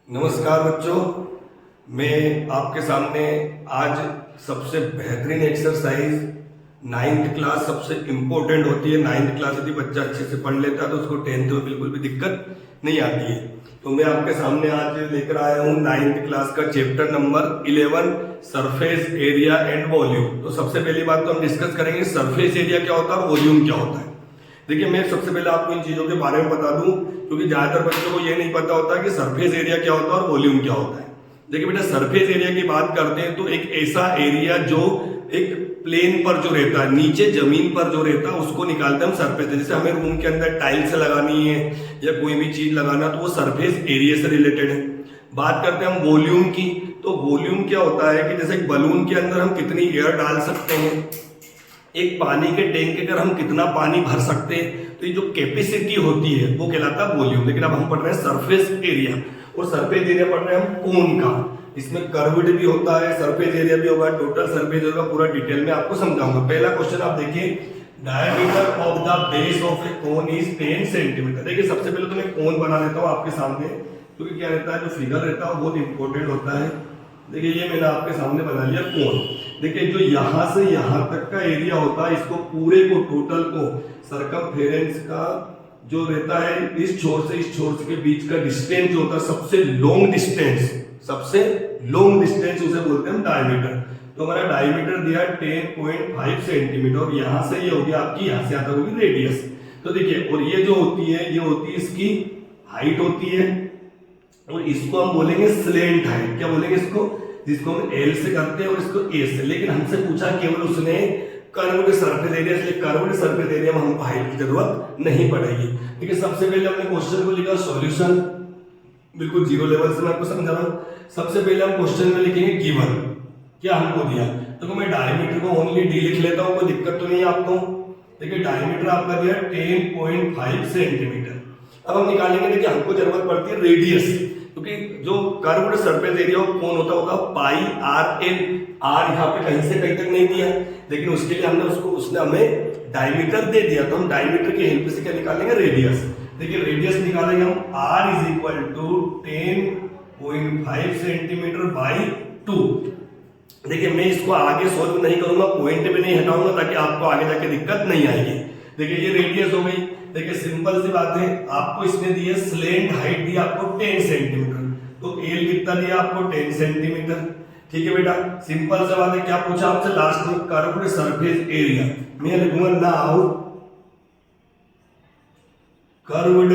नमस्कार बच्चों, मैं आपके सामने आज सबसे बेहतरीन एक्सरसाइज 9th क्लास सबसे इम्पोर्टेंट होती है। 9th क्लास यदि बच्चा अच्छे से पढ़ लेता है तो उसको 10th में बिल्कुल भी दिक्कत नहीं आती है। तो मैं आपके सामने आज लेकर आया हूँ 9th क्लास का chapter number 11 surface area and volume. तो सबसे पहली बात तो हम डिस्कस करेंगे सरफेस एरिया क्या होता है और वॉल्यूम क्या होता है। देखिए, मैं सबसे पहले आपको इन चीजों के बारे में बता दूं क्योंकि ज्यादातर बच्चों को ये नहीं पता होता कि सरफेस एरिया क्या होता है और वॉल्यूम क्या होता है। देखिए बेटा, सरफेस एरिया की बात करते हैं तो एक ऐसा एरिया जो एक प्लेन पर जो रहता है, नीचे जमीन पर जो रहता है, उसको निकालते हैं हम सरफेस एरिया। जैसे हमें रूम के अंदर टाइल्स लगानी है या कोई भी चीज लगाना, तो वो सरफेस एरिया से रिलेटेड है। बात करते हैं हम वॉल्यूम की, तो वॉल्यूम क्या होता है कि जैसे एक बलून के अंदर हम कितनी एयर डाल सकते हैं, एक पानी के टैंक के अंदर हम कितना पानी भर सकते हैं, तो ये जो कैपेसिटी होती है वो कहलाता है वॉल्यूम। लेकिन अब हम पढ़ रहे हैं सरफेस एरिया, और सरफेस एरिया पढ़ रहे हैं हम कोन का। इसमें कर्व्ड भी होता है, सरफेस एरिया भी होगा, टोटल सरफेस एरिया पूरा डिटेल में आपको समझाऊंगा। पहला क्वेश्चन आप देखिए, diameter of the base of A cone is 10 centimetre. देखिए, सबसे पहले तो मैं कोन बना लेता हूँ आपके सामने, क्योंकि क्या रहता है, जो फिगर रहता है बहुत इंपॉर्टेंट होता है। देखिए, ये मैंने आपके सामने बना लिया कोन। देखिए, जो यहां से यहां तक का एरिया होता है, इसको पूरे को, टोटल को, सरकमफेरेंस का जो रहता है, इस छोर से इस छोर के बीच का डिस्टेंस जो होता है, सबसे लॉन्ग डिस्टेंस उसे बोलते हैं हम डायमीटर। तो हमारा डायमीटर दिया 10.5 सेंटीमीटर, और यहां से ये होगी आपकी, यहां से आता होगी रेडियस। तो देखिए, और ये जो होती है, ये होती है इसकी हाइट होती है, और इसको हम बोलेंगे स्लेंट हाइट। क्या बोलेंगे इसको? जिसको हम एल से करते हैं और इसको ए से। लेकिन हमसे पूछा केवल उसने कर्व्ड सरफेस एरिया, इसलिए कर्व्ड सरफेस एरिया में हमको हाइट की जरूरत नहीं पड़ेगी। देखिए, सबसे पहले हमने क्वेश्चन को लिखा सॉल्यूशन, बिल्कुल जीरो लेवल से मैं आपको समझा रहा हूं। सबसे पहले हम क्वेश्चन में लिखेंगे गिवन, क्या हमको दिया। तो मैं डायमीटर को ओनली डी लिख लेता हूं, कोई दिक्कत तो नहीं है आपको। देखिए, डायमीटर आपका दिया 10.5 सेंटीमीटर। अब हम निकालेंगे, देखिए हमको जरूरत पड़ती है रेडियस, क्योंकि जो कर्व्ड सरफेस एरिया कौन होगा पाई आर एल। आर यहाँ पे कहीं से कहीं तक नहीं दिया, लेकिन उसके लिए हमने उसने हमें डायमीटर दे दिया, तो हम डायमीटर की हेल्प से क्या निकालेंगे, रेडियस। देखिए, रेडियस निकालेंगे हम, r is equal to 10.5 centimetre by 2। देखिए, मैं इसको आगे सॉल्व नहीं करूंगा, पॉइंट पे नहीं हटाऊंगा, ताकि आपको आगे जाके दिक्कत नहीं आएगी। देखिए, ये रेडियस हो गई। देखिए, सिंपल सी बात है, आपको इसने दी है स्लेंट हाइट दी आपको 10 सेंटीमीटर, तो एल कितना दिया आपको 10 सेंटीमीटर। ठीक है बेटा, सिंपल सा बात है। क्या पूछा आपसे लास्ट में? Curved surface area. मैं लिखूंगा now curved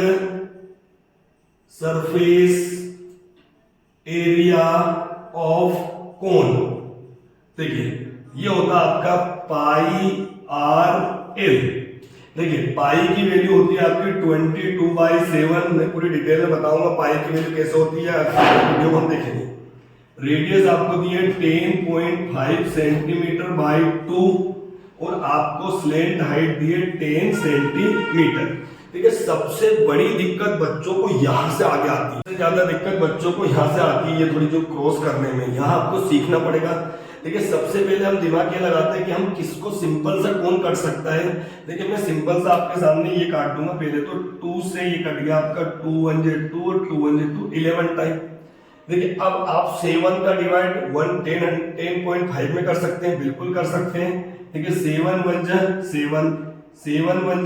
surface area of cone. देखिए, ये होता आपका पाई आर एल। देखिए, पाई की वैल्यू होती है आपकी 22/7। मैं पूरी डिटेल में बताऊंगा पाई की वैल्यू कैसे होती है, वीडियो हम देखेंगे। रेडियस आपको दी है 10.5 सेंटीमीटर बाई 2, और आपको स्लेंट हाइट दी है 10 सेंटीमीटर। ठीक है, सबसे बड़ी दिक्कत बच्चों को यहां से आगे आती है, सबसे ज्यादा दिक्कत बच्चों को यहां से आती है, ये थोड़ी जो क्रॉस करने में, यहां आपको सीखना पड़ेगा। देखिए, सबसे पहले हम दिमाग ये लगाते हैं कि हम किसको सिंपल सा कौन कर सकता है। देखिए, मैं सिंपल सा आपके सामने ये काट दूंगा। पहले तो 2 से ये कट गया आपका, 2 1 2 और 2 1 2 11 टाइम। देखिए, अब आप 7 का डिवाइड 10.5 में कर सकते हैं, बिल्कुल कर सकते हैं। देखिए, 7 1 7, 7 1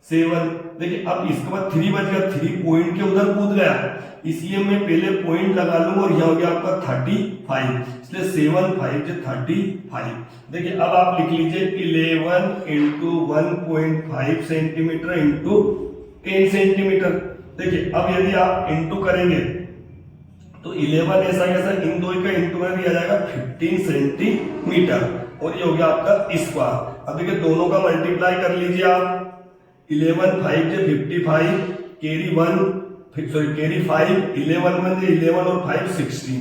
7। देखिए, अब इसके बाद 3 बच गया, 3 पॉइंट के उधर कूद गया, इसलिए मैं पहले पॉइंट लगा लूंगा, और यहां हो गया आपका 35, इसलिए 7 5 35। देखिए, अब आप लिख लीजिए 11 इंटू 1.5 सेंटीमीटर इंटू 10 सेंटीमीटर। देखिए, अब यदि आप इंटू करेंगे तो 11 ऐसा कैसा, इन दो का इंटू में भी आ जाएगा 15 सेंटीमीटर, और ये हो गया आपका स्क्वायर। अब देखिए, दोनों का मल्टीप्लाई कर लीजिए आप, 11 5 55, कैरी 5, 11 1 11 और 5 16।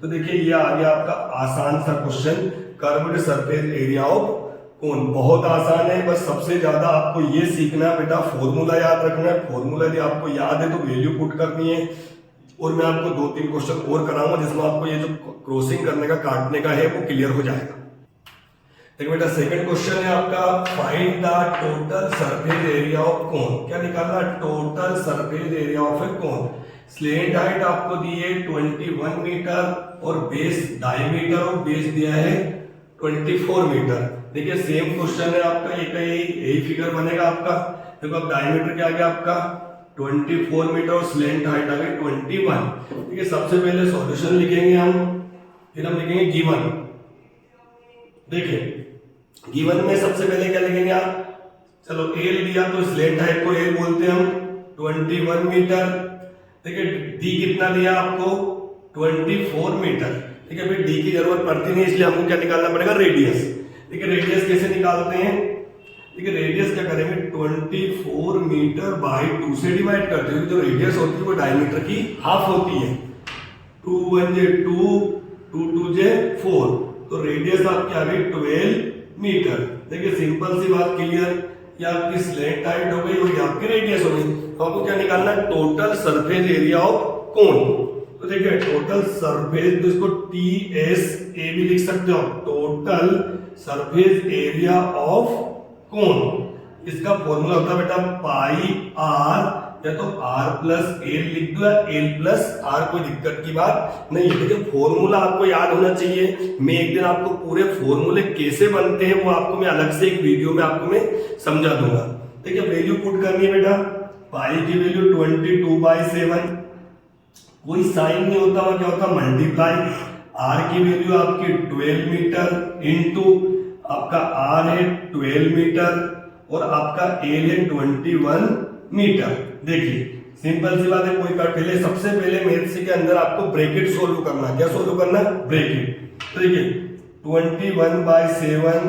तो देखिए, ये आ गया आपका आसान सा question, curved surface area of cone. बहुत आसान है, बस सबसे ज्यादा आपको ये सीखना है बेटा, फॉर्मूला याद रखना है। फॉर्मूला यदि आपको याद है तो वैल्यू पुट करनी है, और मैं आपको 2-3 क्वेश्चन और कराऊंगा जिसमें आपको ये जो क्रॉसिंग करने का, काटने का है, वो क्लियर हो जाएगा। देखिए बेटा, सेकंड क्वेश्चन है आपका, find the total surface area of cone. क्या निकालना? Total surface area of A cone. Slant height आपको दी है 21 मीटर और बेस डायमीटर और बेस दिया है 24 मीटर। देखिए सेम क्वेश्चन है आपका, यही फिगर बनेगा आपका। देखो अब डायमीटर क्या आ गया आपका 24 मीटर और स्लेंट हाइट आ गई 21। देखिए सबसे पहले सॉल्यूशन लिखेंगे हम, फिर हम लिखेंगे गिवन। देखिए गिवन में सबसे पहले क्या लिखेंगे आप, चलो एल दिया तो स्लेंट हाइट को एल बोलते हैं हम 21 मीटर। देखिए डी कितना दिया आपको 24 मीटर। ठीक है, फिर डी की जरूरत पड़ती नहीं, इसलिए हमको क्या निकालना पड़ेगा रेडियस। देखिए रेडियस कैसे निकालते हैं, देखिए रेडियस क्या करेंगे 24 मीटर बाई 2 से डिवाइड करते हैं। जो रेडियस होती है वो डायमीटर की हाफ होती है। 2 1 जे 2, 2 2 जे 4, तो रेडियस आपकी आ गई 12 मीटर। देखिए सिंपल सी बात क्लियर, ये आपकी स्लेंट हाइट हो गई और ये आपकी रेडियस हो गई। तो आपको क्या निकालना है, total surface area of cone. तो देखिए टोटल सरफेस, तो इसको TSA भी लिख सकते हो, total surface area of cone. इसका फॉर्मूला होता है बेटा पाई आर, या तो R प्लस एल लिख दो या एल प्लस आर, कोई दिक्कत की बात नहीं है। देखिए फॉर्मूला आपको याद होना चाहिए। मैं एक दिन आपको पूरे फॉर्मूले कैसे बनते हैं वो आपको मैं अलग से एक वीडियो में आपको मैं समझा दूंगा। देखिए वैल्यू पुट करनी है बेटा, पाई की वैल्यू 22/7, कोई साइन नहीं होता, वह क्या होता मल्टीप्लाई। आर की वैल्यू आपकी 12 मीटर इंटू आपका आर है 12 मीटर और आपका एल है 21 मीटर। देखिए सिंपल सी बात है, कोई कर पहले सबसे पहले मैथ्स के अंदर आपको ब्रैकेट सोल्व करना है। क्या सोल्व करना है, ब्रैकेट। तो देखिए 21/7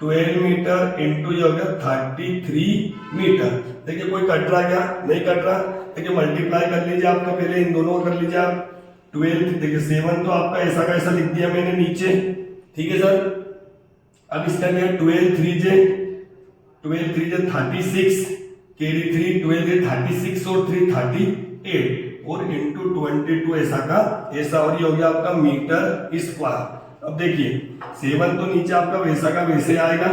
12 मीटर इंटू ये हो गया 33 मीटर। देखिए कोई कट रहा क्या, नहीं कट रहा। देखिए मल्टीप्लाई कर लीजिए आपका, पहले इन दोनों को कर लीजिए आप। 12 देखिए 7 तो आपका ऐसा का ऐसा लिख दिया मैंने नीचे, ठीक है सर। अब इसका क्या 12 3 जे 36, कैरी 3 12 36 और 3 38 और इंटू 22 ऐसा का ऐसा, और ये हो गया आपका मीटर स्क्वायर। अब देखिए 7 तो नीचे आपका वैसा का वैसे आएगा,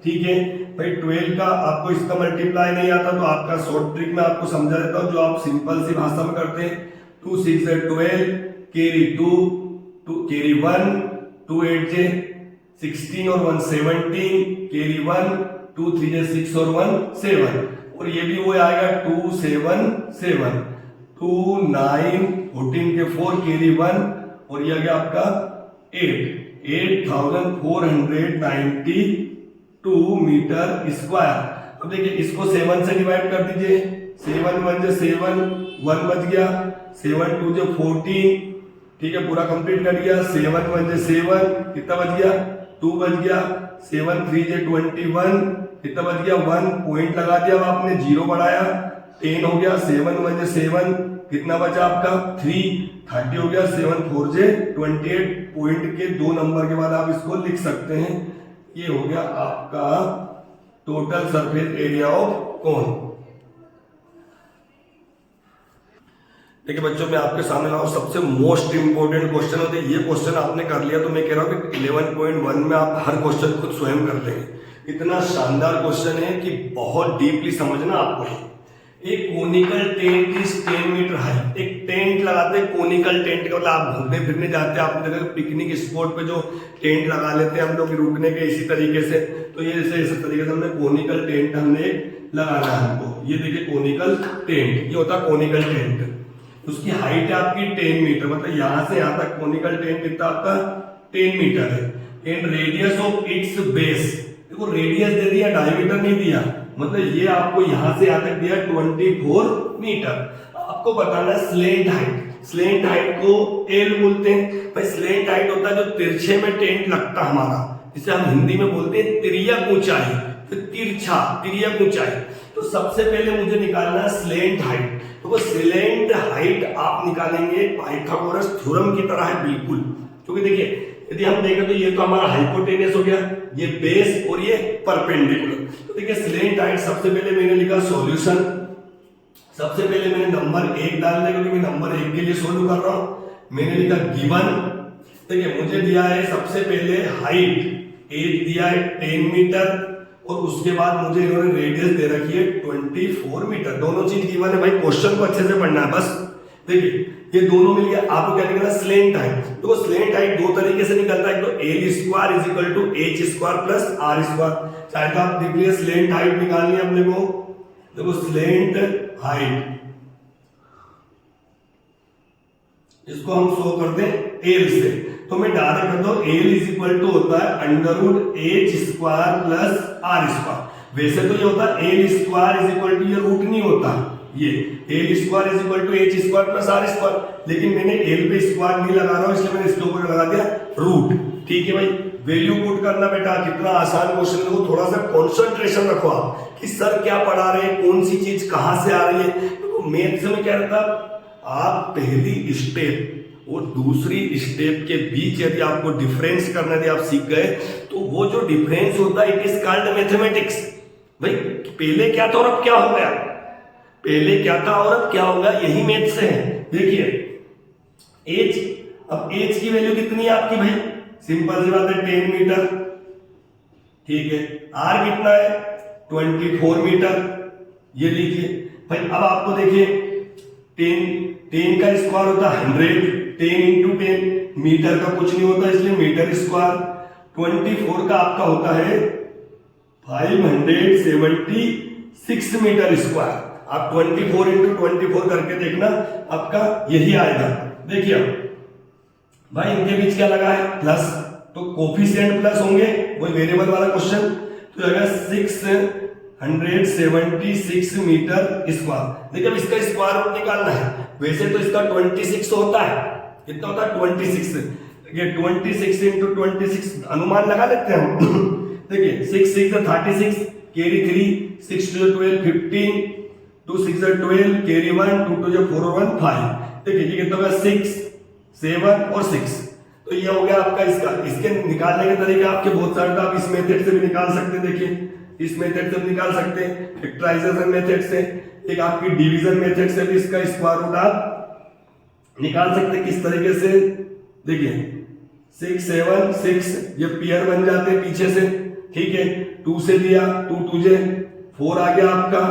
ठीक है भाई। 12 का आपको इसका मल्टीप्लाई नहीं आता तो आपका शॉर्ट ट्रिक में आपको समझा देता हूं, जो आप सिंपल सी भाषा में करते हैं। 2 6 12, कैरी 2 कैरी 1, 2 8 जे 16 और 1 17, कैरी 1, 2 3 जे 6 और 1 7, और ये भी वो आएगा 2 7 7, 2 9 14 के 4, कैरी 1, और ये आ गया आपका 8492 मीटर स्क्वायर। अब देखिए इसको 7 से डिवाइड कर दीजिए, 7 1 जे 7, 1 बच गया, 7 2 जे 14, ठीक है पूरा कंप्लीट कर दिया। 7 1 जे 7, कितना बच गया 2 बच गया। 7 3 जे 21, कितना बच गया 1, पॉइंट लगा दिया, अब आपने 0 बढ़ाया 10 हो गया। 7 1 जे 7, कितना बचा आपका 3 30 हो गया। 7 4 जे 28, पॉइंट के 2 नंबर के बाद आप इसको लिख सकते हैं। ये हो गया आपका total surface area of cone. देखिए बच्चों मैं आपके सामने लाऊं सबसे मोस्ट इंपोर्टेंट क्वेश्चन होते हैं। ये क्वेश्चन आपने कर लिया तो मैं कह रहा हूं कि 11.1 में आप हर क्वेश्चन खुद स्वयं कर लेंगे। इतना शानदार क्वेश्चन है कि बहुत डीपली समझना आपको है। एक conical tent is 10 metre high. एक टेंट लगाते हैं कोनिकल टेंट का, मतलब आप घूमने फिरने जाते हैं, आपने देखा पिकनिक स्पॉट पे जो टेंट लगा लेते हैं हम लोग रुकने के इसी तरीके से, तो ये ऐसे तरीके से हमने कोनिकल टेंट हमने लगाना है हमको। ये देखिए कोनिकल टेंट, ये होता है कोनिकल टेंट। उसकी हाइट है आपकी 10 मीटर, मतलब यहां से यहां तक कोनिकल टेंट कितना आपका 10 मीटर है। And radius of its base, देखो रेडियस दे दिया डायमीटर नहीं दिया, मतलब ये आपको यहां से यहां तक दिया 24 मीटर। आपको बताना है स्लेंट हाइट। स्लेंट हाइट को एल बोलते हैं भाई। स्लेंट हाइट होता है जो तिरछे में टेंट लगता है हमारा, जिसे हम हिंदी में बोलते हैं तिर्यक ऊंचाई, तो तिरछा तिर्यक ऊंचाई। तो सबसे पहले मुझे निकालना है स्लेंट हाइट। तो वो स्लेंट हाइट आप निकालेंगे पाइथागोरस थ्योरम की तरह है बिल्कुल, क्योंकि देखिए यदि हम देखें तो ये तो हमारा हाइपोटेनस हो गया, ये बेस और ये परपेंडिकुलर। तो देखिए स्लेंट हाइट सबसे पहले मैंने लिखा सॉल्यूशन। सबसे पहले मैंने नंबर 1 डालने, क्योंकि मैं नंबर 1 के लिए सोल्व कर रहा हूं। मैंने लिखा गिवन। देखिए मुझे दिया है सबसे पहले हाइट, एज दिया है 10 मीटर, और उसके बाद मुझे इन्होंने रेडियस दे रखी है 24 मीटर। दोनों चीज गिवन है भाई, क्वेश्चन को अच्छे से पढ़ना है बस। देखिए ये दोनों मिल गया, आपको क्या निकला स्लेंट हाइट। तो स्लेंट हाइट दो तरीके से निकलता है, एक तो l square is equal to h square plus r square. चाहे तो आप देख लीजिए स्लेंट हाइट निकालनी है अपने को, देखो स्लेंट हाइट इसको हम शो करते हैं एल से, तो मैं डायरेक्ट कर दो एल इज इक्वल टू होता है under root h square plus r square. वैसे तो ये होता है l square is equal to, ये रूट नहीं होता ये l square is equal to h square plus r square, लेकिन मैंने एल पे स्क्वायर नहीं लगा रहा हूं इसलिए मैंने इसके ऊपर लगा दिया रूट। ठीक है भाई, वैल्यू पुट करना बेटा कितना आसान क्वेश्चन है, थोड़ा सा कंसंट्रेशन रखो आप कि सर क्या पढ़ा रहे हैं, कौन सी चीज कहां से आ रही है। तो मैथ्स में क्या रहता है, आप पहली स्टेप और दूसरी स्टेप के बीच यदि आपको डिफरेंस करना यदि आप सीख गए तो वो जो डिफरेंस होता है इट इज कॉल्ड मैथमेटिक्स। भाई पहले क्या था और अब क्या हो गया, पहले क्या था और अब क्या होगा, यही मैथ से है। देखिए एच, अब एच की वैल्यू कितनी है आपकी भाई, सिंपल सी बात है 10 मीटर। ठीक है, आर कितना है 24 मीटर, ये लीजिए भाई। अब आपको देखिए 10 का स्क्वायर होता है 100, 10 इंटू 10 मीटर का कुछ नहीं होता इसलिए मीटर स्क्वायर। 24 का आपका होता है 576 मीटर स्क्वायर। आप 24 इंटू 24 करके देखना आपका यही आएगा। देखिए भाई इनके बीच क्या लगा है प्लस, तो कोफिशिएंट प्लस होंगे, वही वेरिएबल वाला क्वेश्चन, तो अगर 676 मीटर स्क्वायर। देखिए अब इसका स्क्वायर रूट निकालना है, वैसे तो इसका 26 होता है, कितना होता है 26, ये 26 इंटू 26 अनुमान लगा लेते हैं हम। देखिए 6 6 36 कैरी 3, 6 2 12 15, 2 6 12 कैरी 1, 2 2 4 और 1 5। देखिए ये कितना होगा 6 7 और 6, तो ये हो गया आपका इसका। इसके निकालने के तरीके आपके बहुत सारे, आप इस मेथड से भी निकाल सकते हैं। देखिए इस मेथड से भी निकाल सकते हैं, फैक्टराइजेशन मेथड से, एक आपकी डिवीजन मेथड से भी इसका स्क्वायर रूट आप निकाल सकते हैं। किस तरीके से, देखिए 6 7 6 ये पेयर बन जाते हैं पीछे से। ठीक है, 2 से लिया 2 2 4 आ गया आपका,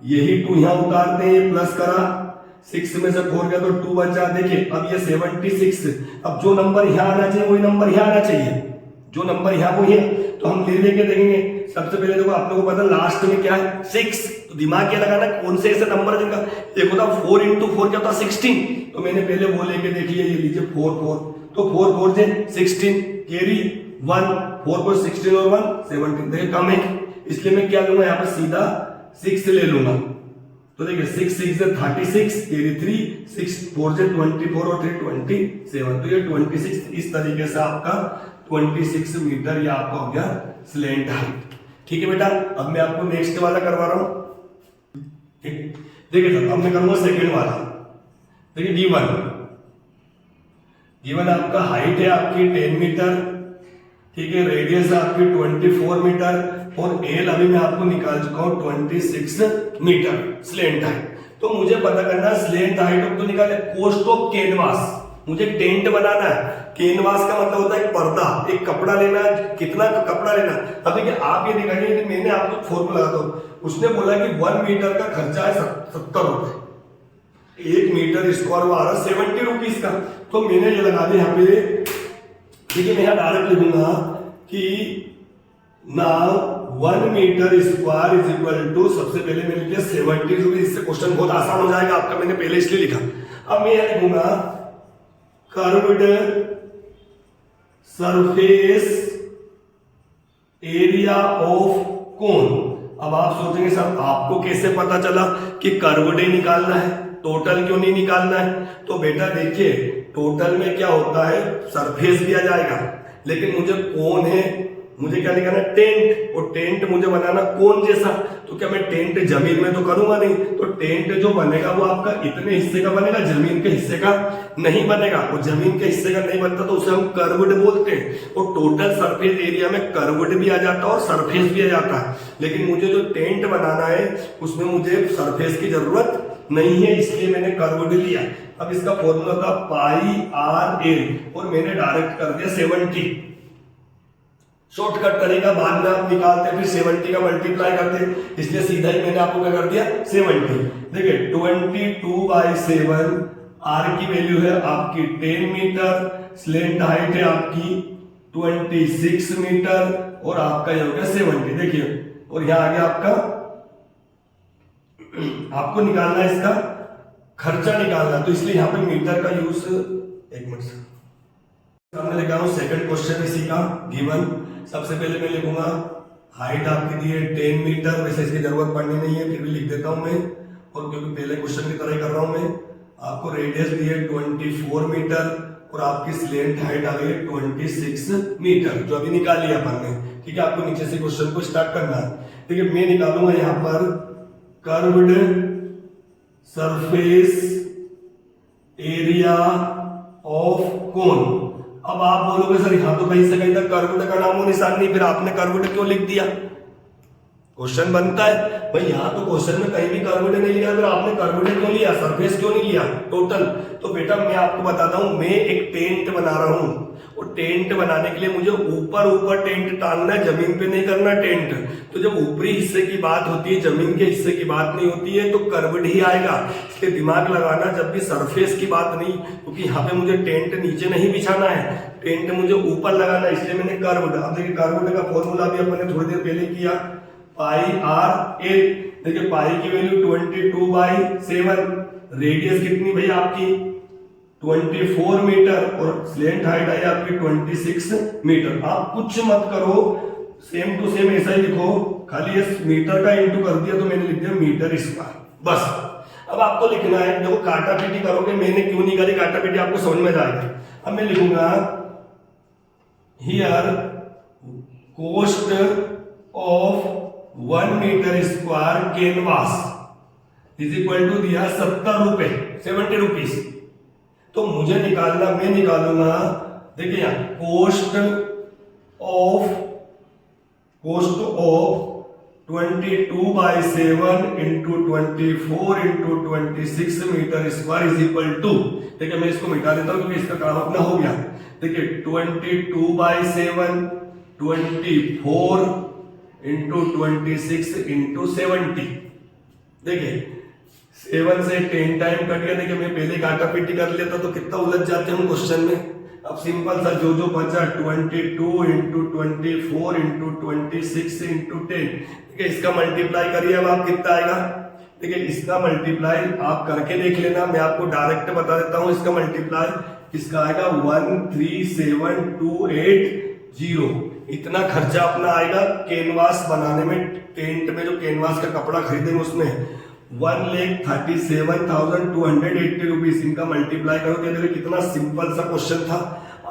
यही 2 यहां उतारते हैं, ये प्लस करा, 6 में से 4 गया तो 2 बचा। देखिए अब ये 76, अब जो नंबर यहां आना चाहिए वही नंबर यहां आना चाहिए, जो नंबर यहां वो है, तो हम ले लेके देखेंगे। सबसे पहले देखो आप लोगों को पता लास्ट में क्या है 6, तो दिमाग क्या लगाना कौन से ऐसे नंबर जिनका एक होता 4 इंटू 4 क्या होता 16, तो मैंने पहले वो लेके देख लिया, ये लीजिए 4 4, तो 4 4 से 16 कैरी 1, 4 को 16 और 1 17, देखिए कम है इसलिए मैं क्या लूंगा यहाँ पर सीधा 6 ले लूंगा। तो देखिए 6 6 से 36 कैरी 3, 6 4 से 24 और 3 27, तो ये 26 इस तरीके से आपका 26 मीटर ये आपका हो गया स्लेंट हाइट। ठीक है बेटा, अब मैं आपको नेक्स्ट वाला करवा रहा हूं। देखिए सर अब मैं करूंगा सेकंड वाला। देखिए गिवन आपका हाइट है आपकी 10 मीटर, ठीक है, रेडियस है आपकी 24 मीटर और एल अभी मैं आपको निकाल चुका हूं 26 मीटर स्लेंट हाइट। तो मुझे पता करना है स्लेंट हाइट तो निकाले कोस्ट ऑफ कैनवास, मुझे टेंट बनाना है। कैनवास का मतलब होता है एक पर्दा, एक कपड़ा लेना, कितना कपड़ा लेना। अब देखिए आप ये दिखाइए कि मैंने आपको फॉर्मूला लगाता हूं, उसने बोला कि 1 मीटर का खर्चा है 70 रुपए, 1 मीटर स्क्वायर वो आ रहा 70 रुपीज का, तो मैंने ये लगा दिया यहाँ पे। देखिए मैं यहाँ डायरेक्ट लिखूंगा कि now 1 metre square is equal to, सबसे पहले मैंने लिखा 70 रुपीज, इससे क्वेश्चन बहुत आसान हो जाएगा आपका, मैंने पहले इसलिए लिखा। अब मैं यहाँ लिखूंगा curved surface area of cone. अब आप सोचेंगे सर आपको कैसे पता चला कि कर्व्ड ही निकालना है, टोटल क्यों नहीं निकालना है? तो बेटा देखिए टोटल में क्या होता है सरफेस भी आ जाएगा, लेकिन मुझे कोन है, मुझे क्या निकालना टेंट, और टेंट मुझे बनाना कोन जैसा, तो क्या मैं टेंट जमीन में तो करूंगा नहीं, तो टेंट जो बनेगा वो आपका इतने हिस्से का बनेगा, जमीन के हिस्से का नहीं बनेगा। और जमीन के हिस्से का नहीं बनता तो उसे हम कर्व्ड बोलते हैं, और टोटल सरफेस एरिया में कर्व्ड भी आ जाता है और सरफेस भी आ जाता है, लेकिन मुझे जो टेंट बनाना है उसमें मुझे सरफेस की जरूरत नहीं है, इसलिए मैंने कर्व्ड लिया। अब इसका फॉर्मूला था पाई आर एल और मैंने डायरेक्ट कर दिया 70, शॉर्टकट तरीका, बाद में आप निकालते फिर 70 का मल्टीप्लाई करते, इसलिए सीधा ही मैंने आपको क्या कर दिया 70। देखिए 22/7 आर की वैल्यू है आपकी 10 मीटर, स्लेंट हाइट है आपकी 26 मीटर और आपका ये हो गया 70। देखिए, और यहाँ आ गया आपका, आपको निकालना है इसका खर्चा निकालना, तो इसलिए यहाँ पे मीटर का यूज, एक मिनट सामने लेकर आऊं सेकंड क्वेश्चन इसी का गिवन। सबसे पहले मैं लिखूंगा हाइट आपकी दी है 10 मीटर, वैसे इसकी जरूरत पड़नी नहीं है, फिर भी लिख देता हूं मैं, और क्योंकि पहले क्वेश्चन की तरह ही कर रहा हूं मैं। आपको रेडियस दी है 24 मीटर और आपकी स्लेंट हाइट आ गई है 26 मीटर, जो अभी निकाली अपन ने। ठीक है, आपको नीचे से क्वेश्चन को स्टार्ट करना है। ठीक है, मैं निकालूंगा यहाँ पर curved surface area of cone. अब आप बोलोगे सर यहां तो कहीं से कहीं तक कर्व्ड का नामो निशान नहीं, फिर आपने कर्व्ड क्यों लिख दिया? क्वेश्चन बनता है भाई, यहाँ तो क्वेश्चन में कहीं भी कर्व्ड नहीं लिया, फिर आपने कर्व्ड क्यों लिया, सरफेस क्यों नहीं लिया टोटल? तो बेटा मैं आपको बताता हूं, मैं एक टेंट बना रहा हूं, और टेंट बनाने के लिए मुझे ऊपर टेंट टांगना है, जमीन पे नहीं करना टेंट। तो जब ऊपरी हिस्से की बात होती है, जमीन के हिस्से की बात नहीं होती है, तो कर्व्ड ही आएगा। इसके दिमाग लगाना, जब भी सरफेस की बात नहीं, क्योंकि यहाँ पे मुझे टेंट नीचे नहीं बिछाना है, टेंट मुझे ऊपर लगाना है, इसलिए मैंने कर्व्ड। अब देखिए कर्व्ड का फॉर्मूला भी अपन ने थोड़ी देर पहले किया, पाई आर ए। देखिए पाई की वैल्यू 22/7, रेडियस कितनी भाई आपकी 24 मीटर और स्लेंट हाइट आई आपकी 26 मीटर। आप कुछ मत करो, सेम टू सेम ऐसा ही लिखो, खाली इस मीटर का इंटू कर दिया तो मैंने लिख दिया मीटर स्क्वायर, बस। अब आपको लिखना है, देखो काटा पीटी करोगे, मैंने क्यों नहीं करी काटा पीटी, आपको समझ में जाएगा। अब मैं लिखूंगा here cost of 1 metre square canvas is equal to दिया 70 रुपए, 70 रुपीज। तो मुझे निकालना, मैं निकालूंगा, देखिए यहां cost of 22/7 into 24 into 26 metre square is equal to, देखिए मैं इसको मिटा देता हूं क्योंकि इसका काम अपना हो गया। देखिए 22/7 24 इंटू 26 इंटू 70, देखिए 7 से 10 टाइम कट गया। देखिए मैं पहले काटा पीटी कर लेता तो कितना उलझ जाते हम क्वेश्चन में। अब सिंपल सा जो बचा 22 इंटू 24 इंटू 26 इंटू 10, देखिए इसका मल्टीप्लाई करिए, अब आप कितना आएगा। देखिए इसका मल्टीप्लाई आप करके देख लेना, मैं आपको डायरेक्ट बता देता हूं। इसका मल्टीप्लाई इसका आएगा 137,280, इतना खर्चा अपना आएगा कैनवास बनाने में। टेंट में जो कैनवास का कपड़ा खरीदेंगे उसमें 1,37,280 रुपीज। इनका मल्टीप्लाई करोगे, देखो कितना सिंपल सा क्वेश्चन था।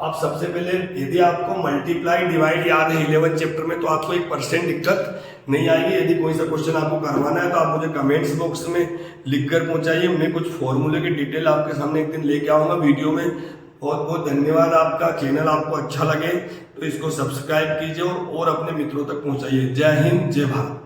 आप सबसे पहले, यदि आपको मल्टीप्लाई डिवाइड याद है 11 चैप्टर में, तो आपको 1% दिक्कत नहीं आएगी। यदि कोई सा क्वेश्चन आपको करवाना है तो आप मुझे कमेंट्स बॉक्स में लिखकर पहुंचाइए, मैं कुछ फॉर्मूले की डिटेल आपके सामने एक दिन लेके आऊंगा वीडियो में। बहुत बहुत धन्यवाद आपका। चैनल आपको अच्छा लगे तो इसको सब्सक्राइब कीजिए और अपने मित्रों तक पहुंचाइए। जय हिंद, जय भारत।